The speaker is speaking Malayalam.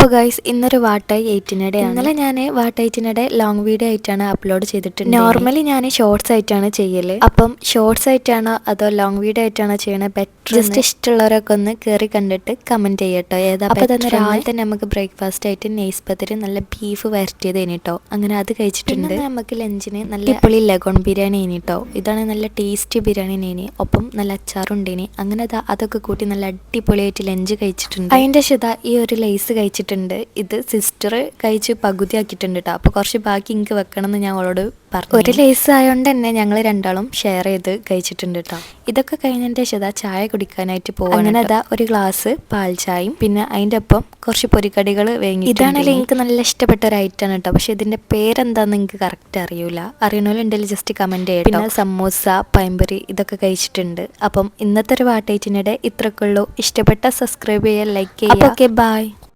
അപ്പോൾ ഗൈസ് ഇന്നൊരു വാട്ടായി 8-ടെ ഇന്നലെ ഞാൻ വാട്ടായി 8-ടെ ലോങ് വീഡിയോ ആയിട്ടാണ് അപ്ലോഡ് ചെയ്തിട്ടുണ്ട്. നോർമലി ഞാൻ ഷോർട്സ് ആയിട്ടാണ് ചെയ്യല്. അപ്പം ഷോർട്സ് ആയിട്ടാണോ അതോ ലോങ് വീഡിയോ ആയിട്ടാണോ ചെയ്യണത് ബെറ്റർ? ജസ്റ്റ് ഇഷ്ടമുള്ളവരൊക്കെ ഒന്ന് കയറി കണ്ടിട്ട് കമന്റ് ചെയ്യട്ടോ ഏതാ. അപ്പോൾ തന്നെ രാവിലെ തന്നെ നമുക്ക് ബ്രേക്ക്ഫാസ്റ്റ് ആയിട്ട് നെയ്സ് പത്തിരി നല്ല ബീഫ് വരട്ടിയത് കഴിഞ്ഞിട്ടോ, അങ്ങനെ അത് കഴിച്ചിട്ടുണ്ട്. നമുക്ക് ലഞ്ചിന് നല്ല അടിപൊളി ലഗോൺ ബിരിയാണി കഴിഞ്ഞിട്ടോ. ഇതാണ് നല്ല ടേസ്റ്റി ബിരിയാണി നേനി, ഒപ്പം നല്ല അച്ചാറുണ്ടേനി. അങ്ങനെ അതൊക്കെ കൂട്ടി നല്ല അടിപൊളിയായിട്ട് ലഞ്ച് കഴിച്ചിട്ടുണ്ട്. അതിൻ്റെ ശത ഈ ഒരു ലേസ് കഴിച്ചിട്ടുണ്ട്. ഇത് സിസ്റ്റർ കഴിച്ച് പകുതി ആക്കിയിട്ടുണ്ട് കേട്ടോ. അപ്പോൾ കുറച്ച് ബാക്കി എനിക്ക് വെക്കണം എന്ന് ഞാൻ അവളോട് പറഞ്ഞു. ഒരു ലേസ് ആയതുകൊണ്ട് തന്നെ ഞങ്ങൾ രണ്ടാളും ഷെയർ ചെയ്ത് കഴിച്ചിട്ടുണ്ട് കേട്ടോ. ഇതൊക്കെ കഴിഞ്ഞതിൻ്റെ ശേഷം ചായ കുടിക്കാനായിട്ട് പോകും. അങ്ങനെ അതാ ഒരു ഗ്ലാസ് പാൽ ചായയും പിന്നെ അതിൻ്റെ ഒപ്പം കുറച്ച് പൊരിക്കടികൾ വാങ്ങി. ഇതാണെങ്കിൽ എനിക്ക് നല്ല ഇഷ്ടപ്പെട്ട ഒരു ഐറ്റം ആണ് കേട്ടോ. പക്ഷെ ഇതിൻ്റെ പേരെന്താണെന്ന് എനിക്ക് കറക്റ്റ് അറിയില്ല. അറിയണമല്ലോ എന്തെങ്കിലും ജസ്റ്റ് കമൻറ്റ് ചെയ്യട്ടോ. പിന്നെ സമൂസ, പഴംപൊരി ഇതൊക്കെ കഴിച്ചിട്ടുണ്ട്. അപ്പം ഇന്നത്തെ ഒരു വാട്ടേറ്റിനിടെ ഇത്രക്കുള്ളൂ. ഇഷ്ടപ്പെട്ട സബ്സ്ക്രൈബ് ചെയ്യുക, ലൈക്ക് ചെയ്യുക. Okay, by.